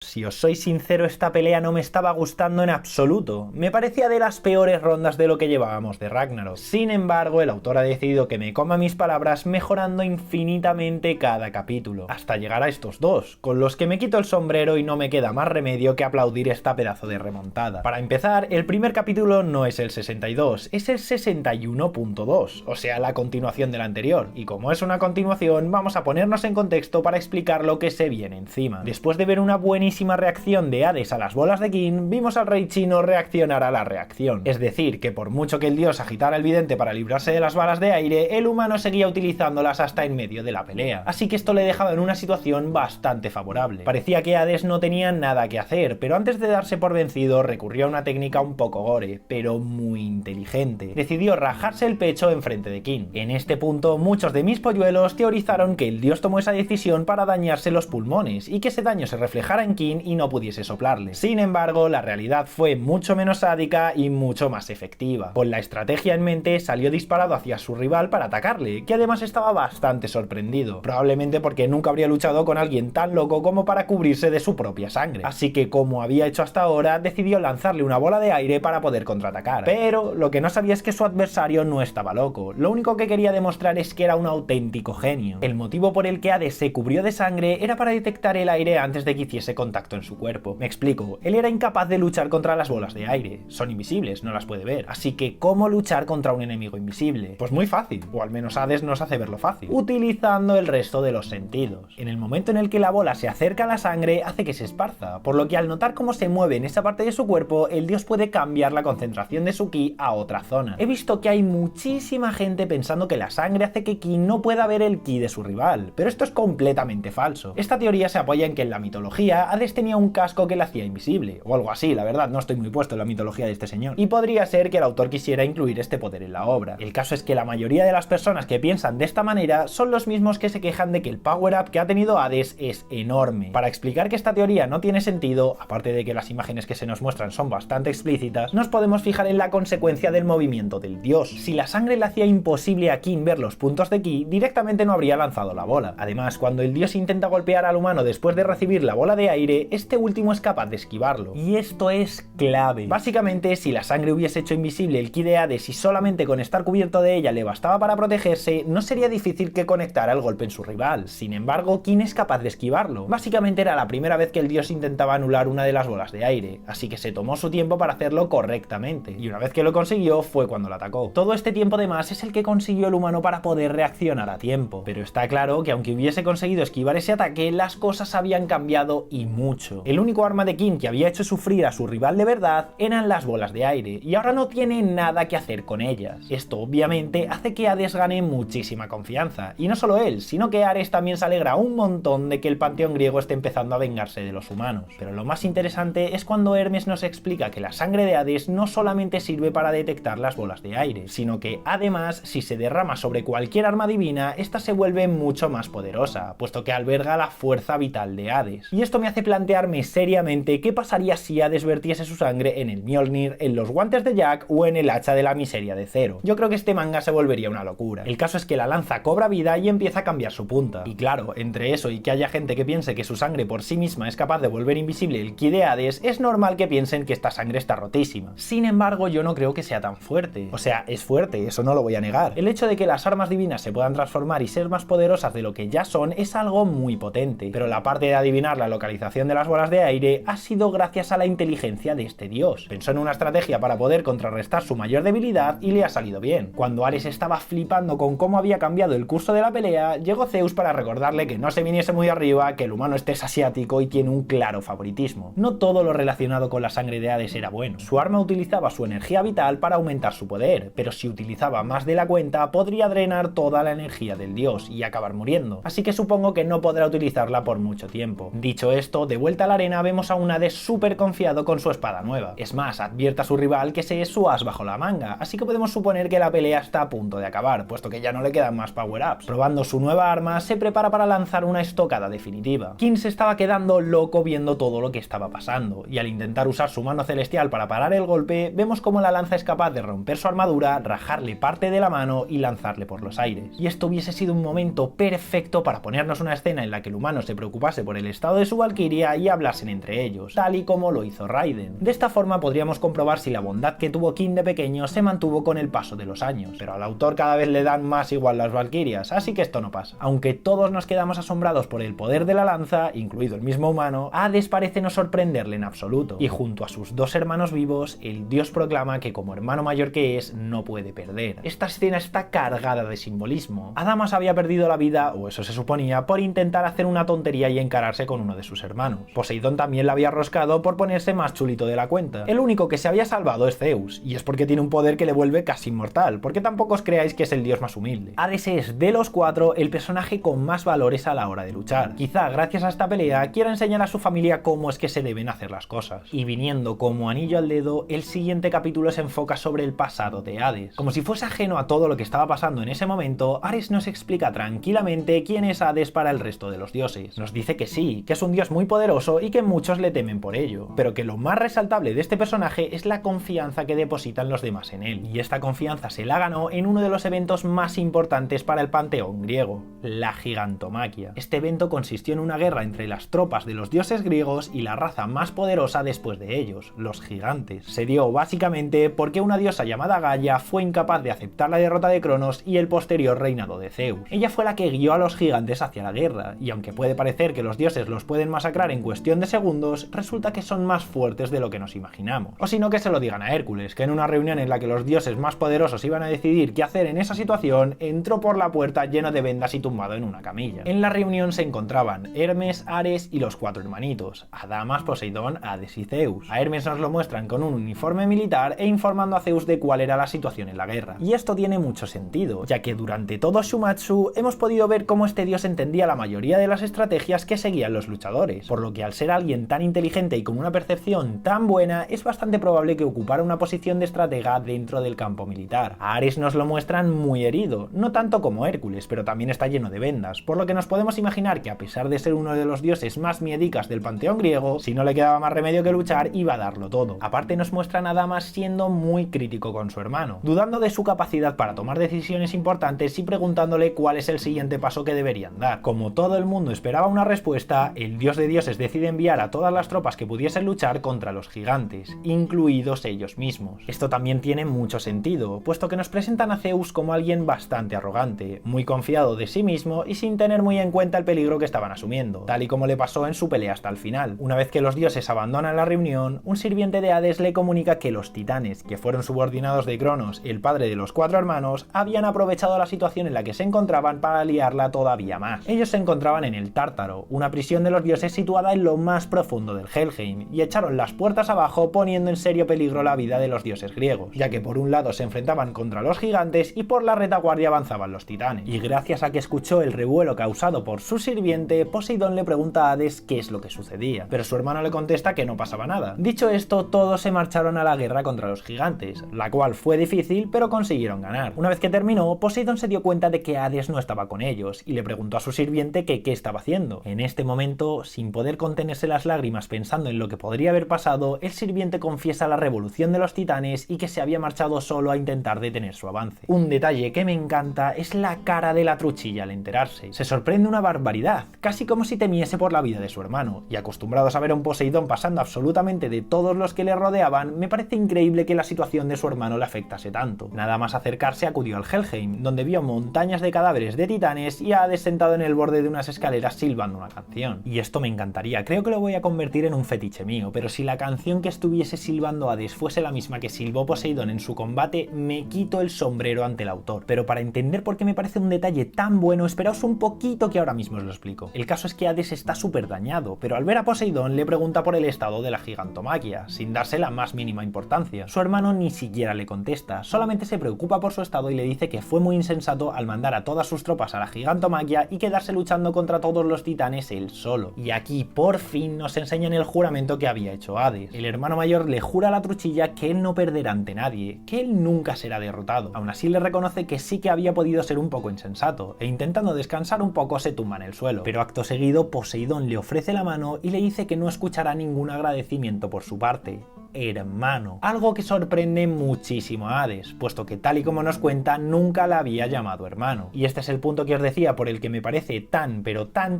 Si os soy sincero, esta pelea no me estaba gustando en absoluto. Me parecía de las peores rondas de lo que llevábamos de Ragnarok. Sin embargo, el autor ha decidido que me coma mis palabras, mejorando infinitamente cada capítulo, hasta llegar a estos dos, con los que me quito el sombrero y no me queda más remedio que aplaudir esta pedazo de remontada. Para empezar, el primer capítulo no es el 62, es el 61.2, o sea, la continuación del anterior. Y como es una continuación, vamos a ponernos en contexto para explicar lo que se viene encima. Después de ver una buenísima reacción de Hades a las bolas de Kin, vimos al rey chino reaccionar a la reacción. Es decir, que por mucho que el dios agitara el vidente para librarse de las balas de aire, el humano seguía utilizándolas hasta en medio de la pelea. Así que esto le dejaba en una situación bastante favorable. Parecía que Hades no tenía nada que hacer, pero antes de darse por vencido recurrió a una técnica un poco gore, pero muy inteligente. Decidió rajarse el pecho enfrente de Kin. En este punto, muchos de mis polluelos teorizaron que el dios tomó esa decisión para dañarse los pulmones y que ese daño se reflejara en Kin y no pudiese soplarle. Sin embargo, la realidad fue mucho menos sádica y mucho más efectiva. Con la estrategia en mente, salió disparado hacia su rival para atacarle, que además estaba bastante sorprendido, probablemente porque nunca habría luchado con alguien tan loco como para cubrirse de su propia sangre. Así que, como había hecho hasta ahora, decidió lanzarle una bola de aire para poder contraatacar. Pero lo que no sabía es que su adversario no estaba loco. Lo único que quería demostrar es que era un auténtico genio. El motivo por el que Hades se cubrió de sangre era para detectar el aire antes de que hiciese contacto en su cuerpo. Me explico, él era incapaz de luchar contra las bolas de aire. Son invisibles, no las puede ver. Así que, ¿cómo luchar contra un enemigo invisible? Pues muy fácil, o al menos Hades nos hace verlo fácil, utilizando el resto de los sentidos. En el momento en el que la bola se acerca a la sangre, hace que se esparza, por lo que al notar cómo se mueve en esa parte de su cuerpo, el dios puede cambiar la concentración de su ki a otra zona. He visto que hay muchísima gente pensando que la sangre hace que Ki no pueda ver el ki de su rival, pero esto es completamente falso. Esta teoría se apoya en que en la mitología Hades tenía un casco que le hacía invisible, o algo así, la verdad, no estoy muy puesto en la mitología de este señor. Y podría ser que el autor quisiera incluir este poder en la obra. El caso es que la mayoría de las personas que piensan de esta manera son los mismos que se quejan de que el power-up que ha tenido Hades es enorme. Para explicar que esta teoría no tiene sentido, aparte de que las imágenes que se nos muestran son bastante explícitas, nos podemos fijar en la consecuencia del movimiento del dios. Si la sangre le hacía imposible a Kin ver los puntos de ki, directamente no habría lanzado la bola. Además, cuando el dios intenta golpear al humano después de recibir la bola de aire, este último es capaz de esquivarlo. Y esto es clave. Básicamente, si la sangre hubiese hecho invisible el ki de Hades y solamente con estar cubierto de ella le bastaba para protegerse, no sería difícil que conectara el golpe en su rival. Sin embargo, Kin es capaz de esquivarlo. Básicamente era la primera vez que el dios intentaba anular una de las bolas de aire, así que se tomó su tiempo para hacerlo correctamente. Y una vez que lo consiguió, fue cuando la atacó. Todo este tiempo de más es el que consiguió el humano para poder reaccionar a tiempo. Pero está claro que aunque hubiese conseguido esquivar ese ataque, las cosas habían cambiado y mucho. El único arma de Kin que había hecho sufrir a su rival de verdad eran las bolas de aire, y ahora no tiene nada que hacer con ellas. Esto obviamente hace que Hades gane muchísima confianza, y no solo él, sino que Ares también se alegra un montón de que el panteón griego esté empezando a vengarse de los humanos. Pero lo más interesante es cuando Hermes nos explica que la sangre de Hades no solamente sirve para detectar las bolas de aire, sino que además, si se derrama sobre cualquier arma divina, esta se vuelve mucho más poderosa, puesto que alberga la fuerza vital de Hades. Y esto me hace plantearme seriamente qué pasaría si Hades vertiese su sangre en el Mjolnir, en los guantes de Jack o en el hacha de la miseria de Zero. Yo creo que este manga se volvería una locura. El caso es que la lanza cobra vida y empieza a cambiar su punta. Y claro, entre eso y que haya gente que piense que su sangre por sí misma es capaz de volver invisible el ki de Hades, es normal que piensen que esta sangre está rotísima. Sin embargo, yo no creo que sea tan fuerte. O sea, es fuerte, eso no lo voy a negar. El hecho de que las armas divinas se puedan transformar y ser más poderosas de lo que ya son es algo muy potente. Pero la parte de adivinar la localización de las bolas de aire ha sido gracias a la inteligencia de este dios. Pensó en una estrategia para poder contrarrestar su mayor debilidad y le ha salido bien. Cuando Ares estaba flipando con cómo había cambiado el curso de la pelea, llegó Zeus para recordarle que no se viniese muy arriba, que el humano este es asiático y tiene un claro favoritismo. No todo lo relacionado con la sangre de Hades era bueno. Su arma utilizaba su energía vital para aumentar su poder, pero si utilizaba más de la cuenta, podría drenar toda la energía del dios y acabar muriendo. Así que supongo que no podrá utilizarla por mucho tiempo. Dicho esto, de vuelta a la arena vemos a un Hades súper confiado con su espada nueva. Es más, advierte a su rival que ese es su as bajo la manga, así que podemos suponer que la pelea está a punto de acabar, puesto que ya no le quedan más power-ups. Probando su nueva arma, se prepara para lanzar una estocada definitiva. Kin se estaba quedando loco viendo todo lo que estaba pasando, y al intentar usar su mano celestial para parar el golpe, vemos cómo la lanza es capaz de romper su armadura, rajarle parte de la mano y lanzarle por los aires. Y esto hubiese sido un momento perfecto para ponernos una escena en la que el humano se preocupase por el estado de su Valkyrie familia y hablasen entre ellos, tal y como lo hizo Raiden. De esta forma podríamos comprobar si la bondad que tuvo King de pequeño se mantuvo con el paso de los años, pero al autor cada vez le dan más igual las valquirias, así que esto no pasa. Aunque todos nos quedamos asombrados por el poder de la lanza, incluido el mismo humano, Hades parece no sorprenderle en absoluto, y junto a sus dos hermanos vivos, el dios proclama que como hermano mayor que es, no puede perder. Esta escena está cargada de simbolismo. Adamas había perdido la vida, o eso se suponía, por intentar hacer una tontería y encararse con uno de sus hermanos. Poseidón también la había roscado por ponerse más chulito de la cuenta. El único que se había salvado es Zeus, y es porque tiene un poder que le vuelve casi inmortal, porque tampoco os creáis que es el dios más humilde. Hades es, de los cuatro, el personaje con más valores a la hora de luchar. Quizá gracias a esta pelea quiera enseñar a su familia cómo es que se deben hacer las cosas. Y viniendo como anillo al dedo, el siguiente capítulo se enfoca sobre el pasado de Hades. Como si fuese ajeno a todo lo que estaba pasando en ese momento, Ares nos explica tranquilamente quién es Hades para el resto de los dioses. Nos dice que sí, que es un dios muy poderoso y que muchos le temen por ello, pero que lo más resaltable de este personaje es la confianza que depositan los demás en él. Y esta confianza se la ganó en uno de los eventos más importantes para el panteón griego, la Gigantomaquia. Este evento consistió en una guerra entre las tropas de los dioses griegos y la raza más poderosa después de ellos, los gigantes. Se dio básicamente porque una diosa llamada Gaia fue incapaz de aceptar la derrota de Cronos y el posterior reinado de Zeus. Ella fue la que guió a los gigantes hacia la guerra, y aunque puede parecer que los dioses los pueden masacrar en cuestión de segundos, resulta que son más fuertes de lo que nos imaginamos. O si no, que se lo digan a Hércules, que en una reunión en la que los dioses más poderosos iban a decidir qué hacer en esa situación, entró por la puerta lleno de vendas y tumbado en una camilla. En la reunión se encontraban Hermes, Ares y los cuatro hermanitos, Adamas, Poseidón, Hades y Zeus. A Hermes nos lo muestran con un uniforme militar e informando a Zeus de cuál era la situación en la guerra. Y esto tiene mucho sentido, ya que durante todo Shumatsu hemos podido ver cómo este dios entendía la mayoría de las estrategias que seguían los luchadores, por lo que al ser alguien tan inteligente y con una percepción tan buena, es bastante probable que ocupara una posición de estratega dentro del campo militar. A Ares nos lo muestran muy herido, no tanto como Hércules, pero también está lleno de vendas, por lo que nos podemos imaginar que a pesar de ser uno de los dioses más miedicas del panteón griego, si no le quedaba más remedio que luchar, iba a darlo todo. Aparte nos muestran a Damas siendo muy crítico con su hermano, dudando de su capacidad para tomar decisiones importantes y preguntándole cuál es el siguiente paso que deberían dar. Como todo el mundo esperaba una respuesta, el dios de dioses decide enviar a todas las tropas que pudiesen luchar contra los gigantes, incluidos ellos mismos. Esto también tiene mucho sentido, puesto que nos presentan a Zeus como alguien bastante arrogante, muy confiado de sí mismo y sin tener muy en cuenta el peligro que estaban asumiendo, tal y como le pasó en su pelea hasta el final. Una vez que los dioses abandonan la reunión, un sirviente de Hades le comunica que los titanes, que fueron subordinados de Cronos, el padre de los cuatro hermanos, habían aprovechado la situación en la que se encontraban para liarla todavía más. Ellos se encontraban en el Tártaro, una prisión de los dioses situada en lo más profundo del Helheim, y echaron las puertas abajo poniendo en serio peligro la vida de los dioses griegos, ya que por un lado se enfrentaban contra los gigantes y por la retaguardia avanzaban los titanes. Y gracias a que escuchó el revuelo causado por su sirviente, Poseidón le pregunta a Hades qué es lo que sucedía, pero su hermano le contesta que no pasaba nada. Dicho esto, todos se marcharon a la guerra contra los gigantes, la cual fue difícil, pero consiguieron ganar. Una vez que terminó, Poseidón se dio cuenta de que Hades no estaba con ellos, y le preguntó a su sirviente que qué estaba haciendo. En este momento, sin poder contenerse las lágrimas pensando en lo que podría haber pasado, el sirviente confiesa la revolución de los titanes y que se había marchado solo a intentar detener su avance. Un detalle que me encanta es la cara de la truchilla al enterarse. Se sorprende una barbaridad, casi como si temiese por la vida de su hermano, y acostumbrados a ver a un Poseidón pasando absolutamente de todos los que le rodeaban, me parece increíble que la situación de su hermano le afectase tanto. Nada más acercarse acudió al Helheim, donde vio montañas de cadáveres de titanes y a Hades sentado en el borde de unas escaleras silbando una canción. Y esto me encantaría, creo que lo voy a convertir en un fetiche mío, pero si la canción que estuviese silbando Hades fuese la misma que silbó Poseidón en su combate, me quito el sombrero ante el autor. Pero para entender por qué me parece un detalle tan bueno, esperaos un poquito que ahora mismo os lo explico. El caso es que Hades está súper dañado, pero al ver a Poseidón le pregunta por el estado de la Gigantomaquia, sin darse la más mínima importancia. Su hermano ni siquiera le contesta, solamente se preocupa por su estado y le dice que fue muy insensato al mandar a todas sus tropas a la Gigantomaquia y quedarse luchando contra todos los titanes él solo. Y aquí por fin nos enseñan el juramento que había hecho Hades. El hermano mayor le jura a la truchilla que él no perderá ante nadie, que él nunca será derrotado. Aún así le reconoce que sí que había podido ser un poco insensato, e intentando descansar un poco se tumba en el suelo. Pero acto seguido Poseidón le ofrece la mano y le dice que no escuchará ningún agradecimiento por su parte. hermano, algo que sorprende muchísimo a Hades, puesto que tal y como nos cuenta nunca la había llamado hermano. Y este es el punto que os decía por el que me parece tan pero tan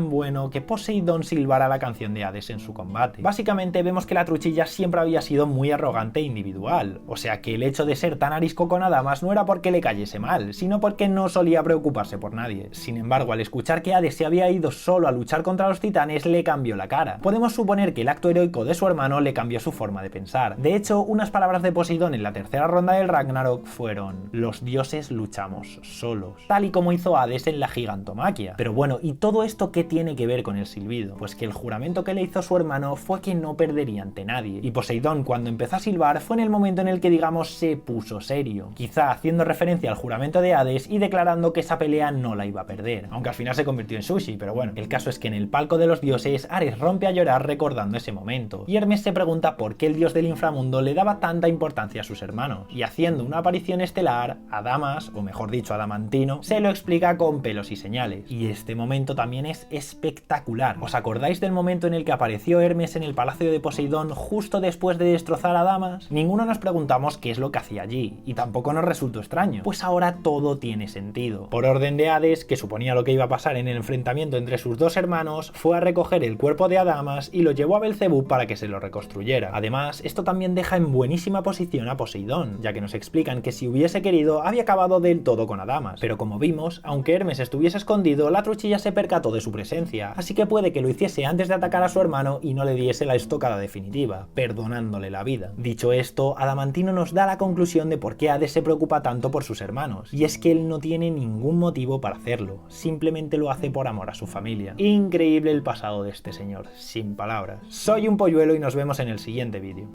bueno que Poseidón silbara la canción de Hades en su combate. Básicamente vemos que la truchilla siempre había sido muy arrogante e individual, o sea que el hecho de ser tan arisco con Adamas no era porque le cayese mal, sino porque no solía preocuparse por nadie. Sin embargo, al escuchar que Hades se había ido solo a luchar contra los titanes, le cambió la cara. Podemos suponer que el acto heroico de su hermano le cambió su forma de pensar. De hecho, unas palabras de Poseidón en la tercera ronda del Ragnarok fueron: los dioses luchamos solos, tal y como hizo Hades en la gigantomaquia. Pero bueno, ¿y todo esto qué tiene que ver con el silbido? Pues que el juramento que le hizo su hermano fue que no perdería ante nadie, y Poseidón, cuando empezó a silbar, fue en el momento en el que, digamos, se puso serio, quizá haciendo referencia al juramento de Hades y declarando que esa pelea no la iba a perder, aunque al final se convirtió en sushi. Pero bueno, el caso es que en el palco de los dioses, Ares rompe a llorar recordando ese momento, y Hermes se pregunta por qué el dios del inframundo le daba tanta importancia a sus hermanos, y haciendo una aparición estelar, Adamas, o mejor dicho Adamantino, se lo explica con pelos y señales. Y este momento también es espectacular. ¿Os acordáis del momento en el que apareció Hermes en el palacio de Poseidón justo después de destrozar a Adamas? Ninguno nos preguntamos qué es lo que hacía allí, y tampoco nos resultó extraño, pues ahora todo tiene sentido. Por orden de Hades, que suponía lo que iba a pasar en el enfrentamiento entre sus dos hermanos, fue a recoger el cuerpo de Adamas y lo llevó a Belcebú para que se lo reconstruyera. Además, esto también deja en buenísima posición a Poseidón, ya que nos explican que si hubiese querido había acabado del todo con Adamas, pero como vimos, aunque Hermes estuviese escondido, la truchilla se percató de su presencia, así que puede que lo hiciese antes de atacar a su hermano y no le diese la estocada definitiva, perdonándole la vida. Dicho esto, Adamantino nos da la conclusión de por qué Hades se preocupa tanto por sus hermanos, y es que él no tiene ningún motivo para hacerlo, simplemente lo hace por amor a su familia. Increíble el pasado de este señor, sin palabras. Soy un polluelo y nos vemos en el siguiente vídeo.